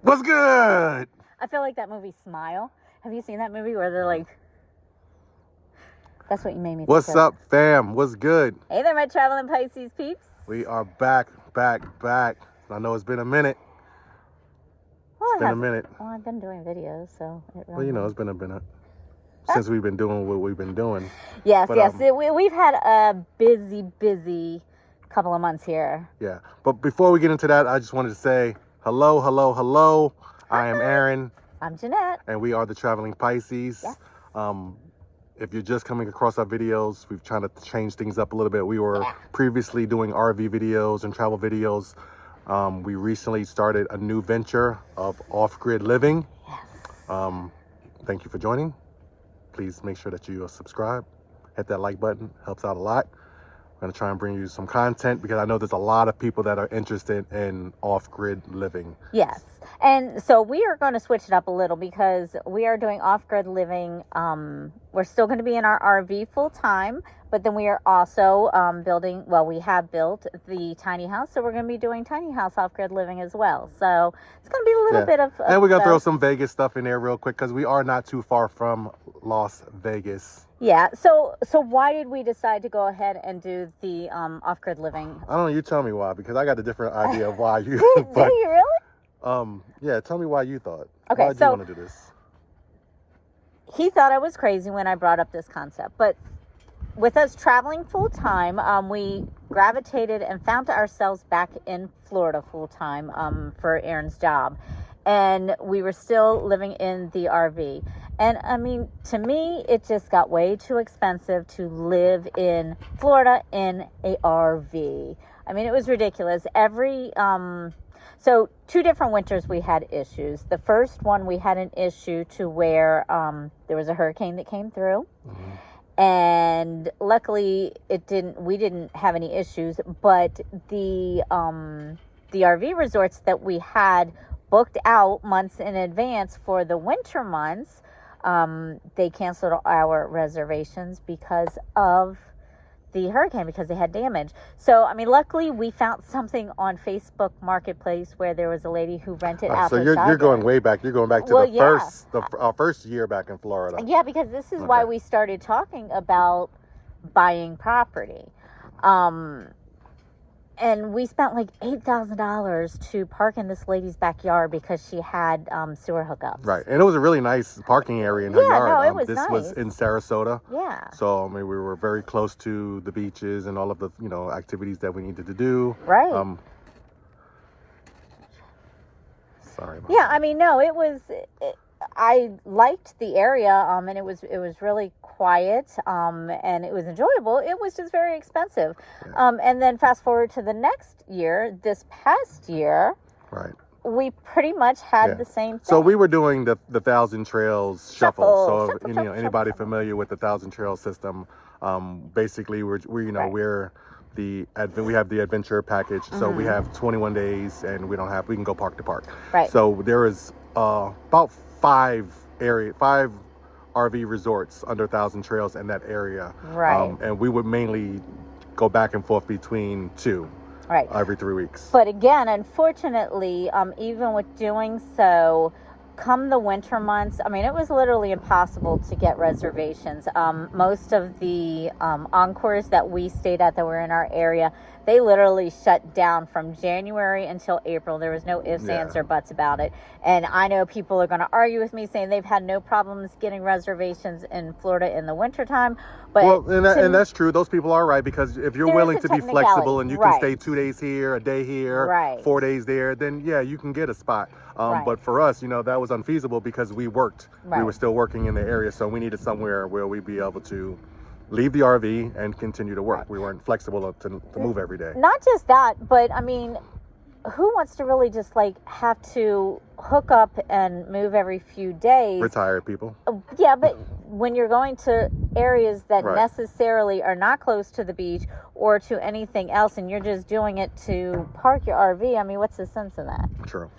What's good? I feel like that movie Smile. Have you seen that movie where they're like... That's what you made me think What's of. up, fam? What's good? Hey there, my Traveling Pisces peeps. We are back. I know it's been a minute. Well, It's been a minute. Well, I've been doing videos, so... Well, you know, it's been a minute since we've been doing what we've been doing. Yes, But, yes. We've had a busy couple of months here. Yeah. But before we get into that, I just wanted to say hello. I am Aaron. I'm Jeanette. And we are the Traveling Pisces. Yes. If you're just coming across our videos, we've tried to change things up a little bit. We were previously doing RV videos and travel videos. We recently started a new venture of off-grid living. Yes. Thank you for joining. Please make sure that you subscribe. Hit that like button. Helps out a lot. We're going to try and bring you some content because I know there's a lot of people that are interested in off-grid living. Yes. And so we are going to switch it up a little because we are doing off-grid living. We're still going to be in our RV full time, but then we are also we have built the tiny house. So we're going to be doing tiny house off-grid living as well. So it's going to be a little bit of and we're going to throw some Vegas stuff in there real quick because we are not too far from Las Vegas. Yeah. So why did we decide to go ahead and do the off-grid living? I don't know. You tell me why, because I got a different idea of why you. Do you really? Yeah. Tell me why you thought. Okay. Why did you want to do this? He thought I was crazy when I brought up this concept, but with us traveling full time, we gravitated and found ourselves back in Florida full time for Aaron's job, and we were still living in the RV. And I mean, to me, it just got way too expensive to live in Florida in a RV. I mean, it was ridiculous. So 2 different winters we had issues. The first one we had an issue to where there was a hurricane that came through. Mm-hmm. And luckily we didn't have any issues, but the RV resorts that we had booked out months in advance for the winter months, they canceled our reservations because of the hurricane, because they had damage. So, I mean, luckily we found something on Facebook Marketplace where there was a lady who rented out. So you're going way back. You're going back to our first year back in Florida. Yeah, because this is why we started talking about buying property. And we spent like $8,000 to park in this lady's backyard because she had sewer hookups. Right, and it was a really nice parking area in her yard. No, it was this nice. was in Sarasota. Yeah. So I mean, we were very close to the beaches and all of the activities that we needed to do. Right. Sorry. I mean, no, it was. I liked the area, and it was really quiet, and it was enjoyable. It was just very expensive. Yeah. And then fast forward to the next year, this past year, right, we pretty much had the same thing. So we were doing the Thousand Trails Shuffle. So anybody familiar with the Thousand Trails system? Basically, we have the adventure package. Mm-hmm. So we have 21 days, and we can go park to park. Right. So there is about 5 RV resorts under Thousand Trails in that area. Right. And we would mainly go back and forth between 2. Right. Every 3 weeks. But again, unfortunately, even with doing so, come the winter months, I mean, it was literally impossible to get reservations. Most of the encores that we stayed at that were in our area, they literally shut down from January until April. There was no ifs, ands, or buts about it. And I know people are going to argue with me saying they've had no problems getting reservations in Florida in the wintertime. But and that's true. Those people are right, because if you're willing to be flexible and you can stay 2 days here, a day here, 4 days there, then you can get a spot. But for us, that was unfeasible because we worked. Right. We were still working in the area, so we needed somewhere where we'd be able to leave the RV and continue to work. Right. We weren't flexible to move every day. Not just that, but I mean, who wants to really just have to hook up and move every few days? Retired people. Yeah, but when you're going to areas that necessarily are not close to the beach or to anything else, and you're just doing it to park your RV, I mean, what's the sense in that? True.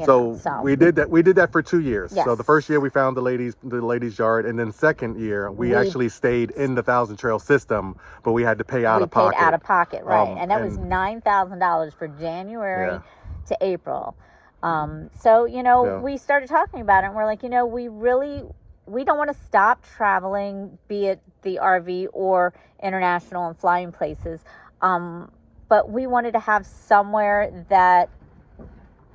So we did that for 2 years. Yes. So the first year we found the ladies' yard, and then second year we actually stayed in the Thousand Trail system, but we had to pay out of pocket. We paid out of pocket, right? And that was $9,000 for January to April. So, we started talking about it, and we're like, we don't want to stop traveling, be it the RV or international and flying places. But we wanted to have somewhere that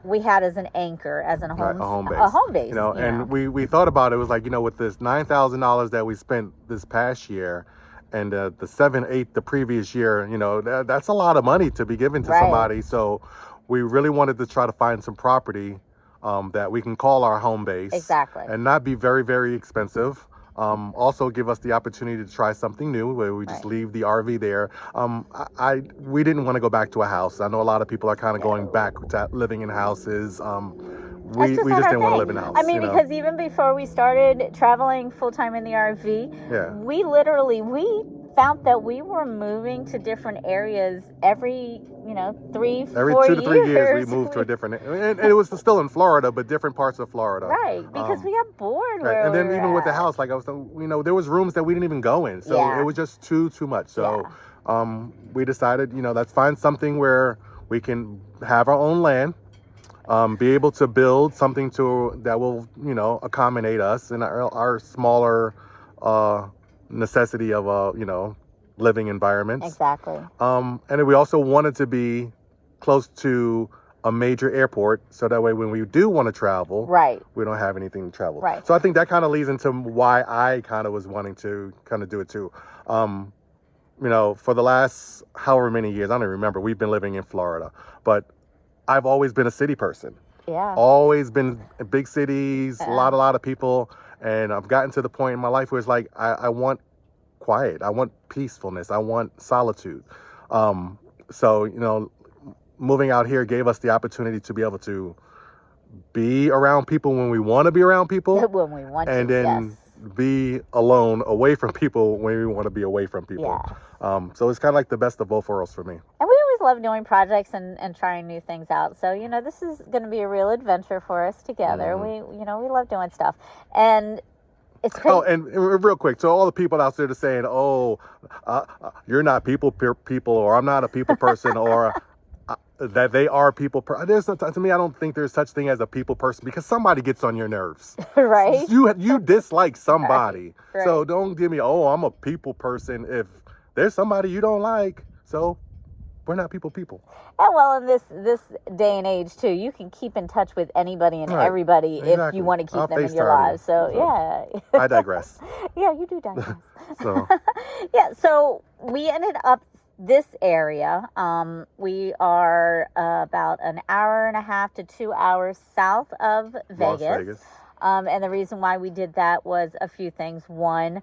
we had as an anchor, as a home base. And we thought about it. It was like, with this $9,000 that we spent this past year, and the 7-8 the previous year, that's a lot of money to be given to somebody. So we really wanted to try to find some property that we can call our home base. Exactly. And not be very, very expensive. Also give us the opportunity to try something new where we just leave the RV there. We didn't want to go back to a house. I know a lot of people are kind of going back to living in houses. We just didn't want to live in a house. I mean, because even before we started traveling full-time in the RV, we found that we were moving to different areas every 2 to 3 years we moved to a different, and it was still in Florida, but different parts of Florida. Right, because we got bored. Right. And then even with the house, like I was saying, there was rooms that we didn't even go in, so it was just too much. So we decided, let's find something where we can have our own land, be able to build something that will, accommodate us in our smaller necessity of living environments. Exactly. And then we also wanted to be close to a major airport, so that way when we do want to travel, we don't have anything to travel. Right. So I think that kind of leads into why I kind of was wanting to kind of do it too. For the last however many years, I don't even remember, we've been living in Florida, but I've always been a city person. Yeah. Always been in big cities, a lot of people. And I've gotten to the point in my life where it's like, I want quiet. I want peacefulness. I want solitude. So, moving out here gave us the opportunity to be able to be around people when we want to be around people. When we want to, and then be alone, away from people when we want to be away from people. Yes. So it's kind of like the best of both worlds for me. And we always love doing projects and trying new things out. So, this is going to be a real adventure for us together. We love doing stuff. And it's crazy. Oh, and real quick, to all the people out there that saying, you're not people, or I'm not a people person, or that they are people. To me, I don't think there's such thing as a people person, because somebody gets on your nerves. Right. You dislike somebody. Right. So don't give me, I'm a people person if there's somebody you don't like. So we're not people. And well, in this day and age too, you can keep in touch with anybody and everybody if you want to keep them in your lives. So I digress. Yeah, you do digress. So so we ended up this area. We are about an hour and a half to 2 hours south of Vegas. Las Vegas. And the reason why we did that was a few things. One,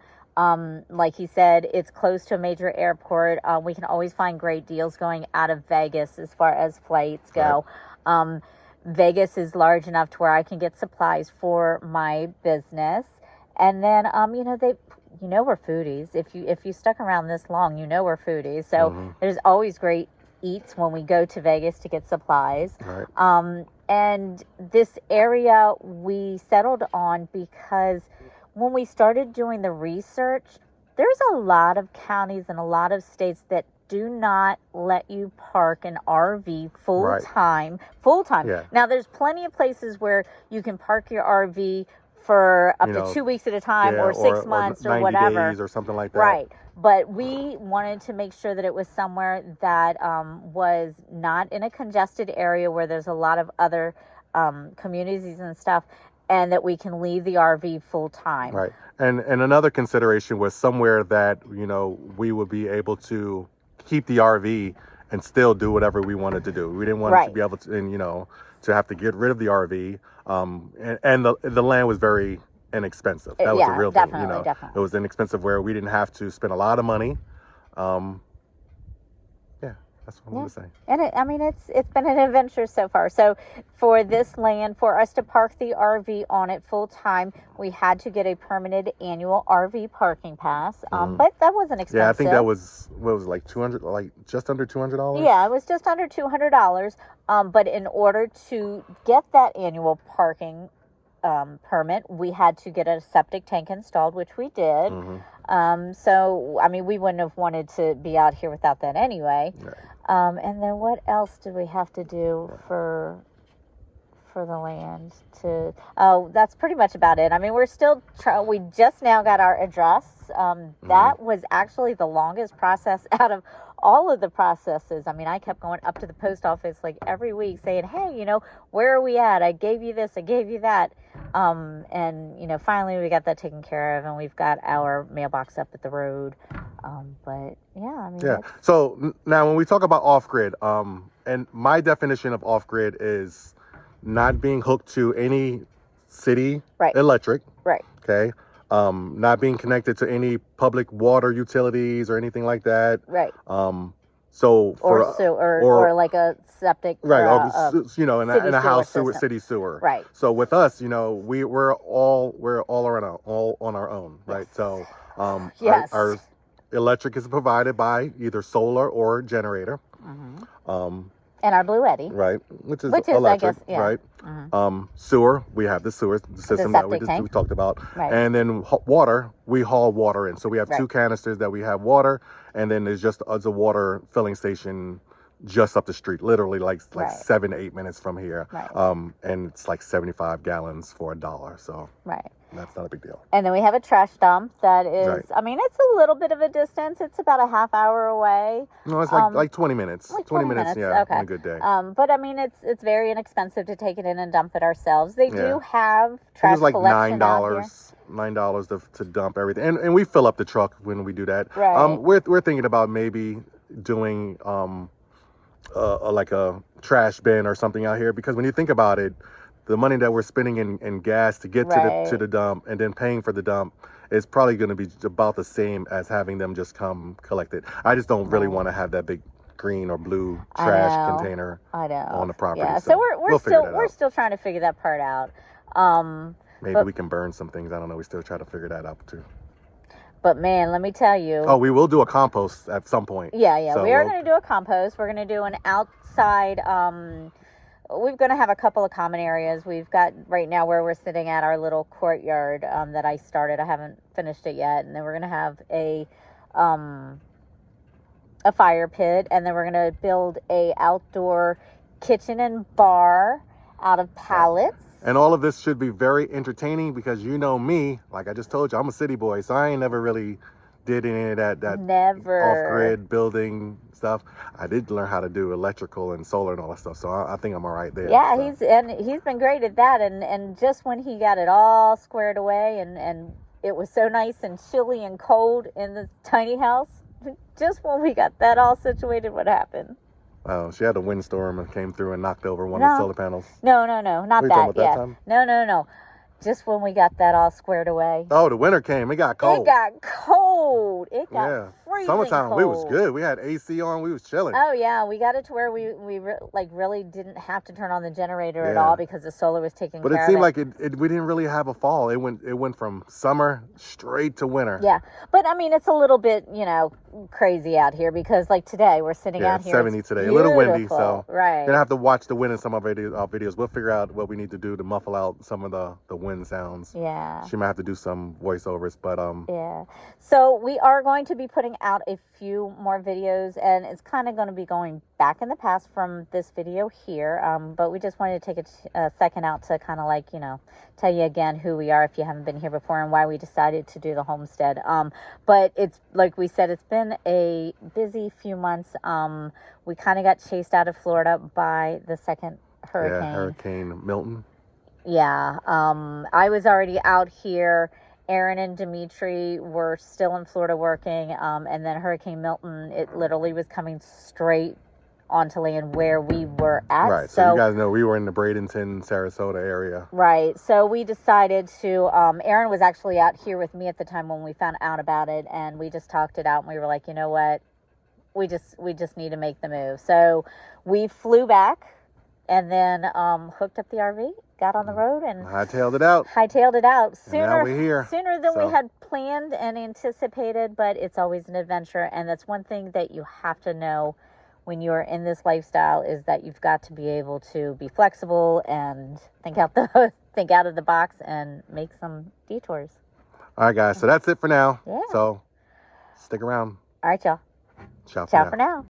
like he said, it's close to a major airport. We can always find great deals going out of Vegas as far as flights go. Right. Vegas is large enough to where I can get supplies for my business. And then, we're foodies. If you stuck around this long, we're foodies. So there's always great eats when we go to Vegas to get supplies. Right. And this area we settled on because when we started doing the research, there's a lot of counties and a lot of states that do not let you park an RV full-time. Yeah. Now, there's plenty of places where you can park your RV for up to 2 weeks at a time, or 6 months, or 90 whatever. days or something like that. Right. But we wanted to make sure that it was somewhere that was not in a congested area where there's a lot of other communities and stuff, and that we can leave the RV full time. Right. And another consideration was somewhere that, we would be able to keep the RV and still do whatever we wanted to do. We didn't want to be able to, to have to get rid of the RV. And the land was very inexpensive. That was a real thing. Definitely. It was inexpensive where we didn't have to spend a lot of money. That's what I'm going to say. And it's been an adventure so far. So for this land, for us to park the RV on it full time, we had to get a permanent annual RV parking pass. But that wasn't expensive. Yeah, I think that was, like $200, like just under $200? Yeah, it was just under $200. But in order to get that annual parking permit, we had to get a septic tank installed, which we did. So, we wouldn't have wanted to be out here without that anyway. Right. And then what else do we have to do for for the land to... Oh, that's pretty much about it. I mean, we're still... we just now got our address. That was actually the longest process out of all of the processes. I mean, I kept going up to the post office like every week saying, hey, you know, where are we at? I gave you this, I gave you that. And, you know, finally we got that taken care of, and we've got our mailbox up at the road. But yeah, I mean... Yeah. So now when we talk about off-grid, and my definition of off-grid is not being hooked to any city electric. Right. Okay. Not being connected to any public water utilities or anything like that. Right. So for or like a septic, right? You know, in a house sewer, city sewer. Right. So with us, you know, we're all on our own, right? Yes. So yes. our electric is provided by either solar or generator. Mm-hmm. And our Blue Eddy. Right. Which is electric, I guess, yeah. Right? Mm-hmm. Sewer, we have the sewer system that we talked about. Right. And then water, we haul water in. So we have two canisters that we have water, and then there's just a water filling station just up the street, literally like 7 to 8 minutes from here. Right. And it's like 75 gallons for $1. So that's not a big deal. And then we have a trash dump that is, I mean, it's a little bit of a distance. It's about a half hour away. No, it's like 20 minutes. Like 20 minutes, yeah, on a good day. But I mean, it's very inexpensive to take it in and dump it ourselves. They do have trash collection out here. $9 to dump everything, and we fill up the truck when we do that. Right. We're thinking about maybe doing like a trash bin or something out here, because when you think about it, the money that we're spending in gas to get to the dump and then paying for the dump is probably going to be about the same as having them just come collect it. I just don't really want to have that big green or blue trash container on the property. Yeah, so we're still trying to figure that part out. Maybe we can burn some things. I don't know. We still try to figure that out too. But man, let me tell you. Oh, we will do a compost at some point. Yeah. So we are going to do a compost. We're going to do an outside. We're going to have a couple of common areas. We've got right now where we're sitting at our little courtyard that I started. I haven't finished it yet. And then we're going to have a fire pit, and then we're going to build a outdoor kitchen and bar out of pallets. And all of this should be very entertaining, because you know me, like I just told you, I'm a city boy, so I ain't never really did any of that off-grid building stuff. I did learn how to do electrical and solar and all that stuff, so I think I'm all right there. Yeah, so. he's been great at that, and just when he got it all squared away, and it was so nice and chilly and cold in the tiny house, just when we got that all situated, what happened? Oh, she had a windstorm and came through and knocked over one of the solar panels. No, not that. Yeah. Time? No. Just when we got that all squared away. Oh, the winter came. It got cold. It got freezing Summertime, cold. we was good. We had AC on. We was chilling. Oh, yeah. We got it to where we really didn't have to turn on the generator at all, because the solar was taking care of it. But it seemed like we didn't really have a fall. It went from summer straight to winter. Yeah. But, I mean, it's a little bit, crazy out here, because, like, today, we're sitting out here. 70 today. A little windy, so. Right. You're going to have to watch the wind in some of our videos. We'll figure out what we need to do to muffle out some of the wind sounds. Yeah. She might have to do some voiceovers, but yeah. So we are going to be putting out a few more videos, and it's kind of going to be going back in the past from this video here. But we just wanted to take a second out to kind of tell you again who we are if you haven't been here before, and why we decided to do the homestead. But it's like we said, it's been a busy few months. We kind of got chased out of Florida by the second hurricane. Yeah, Hurricane Milton. Yeah, I was already out here. Aaron and Dimitri were still in Florida working, and then Hurricane Milton, it literally was coming straight onto land where we were at. Right, so you guys know we were in the Bradenton, Sarasota area. Right, so we decided to, Aaron was actually out here with me at the time when we found out about it, and we just talked it out, and we were like, you know what, we just need to make the move. So we flew back, and then hooked up the RV, got on the road, and hightailed it out. Now we're here. Sooner than we had planned and anticipated, but it's always an adventure. And that's one thing that you have to know when you're in this lifestyle, is that you've got to be able to be flexible and think out of the box and make some detours. All right, guys. So that's it for now. Yeah. So stick around. All right, y'all. Ciao for now.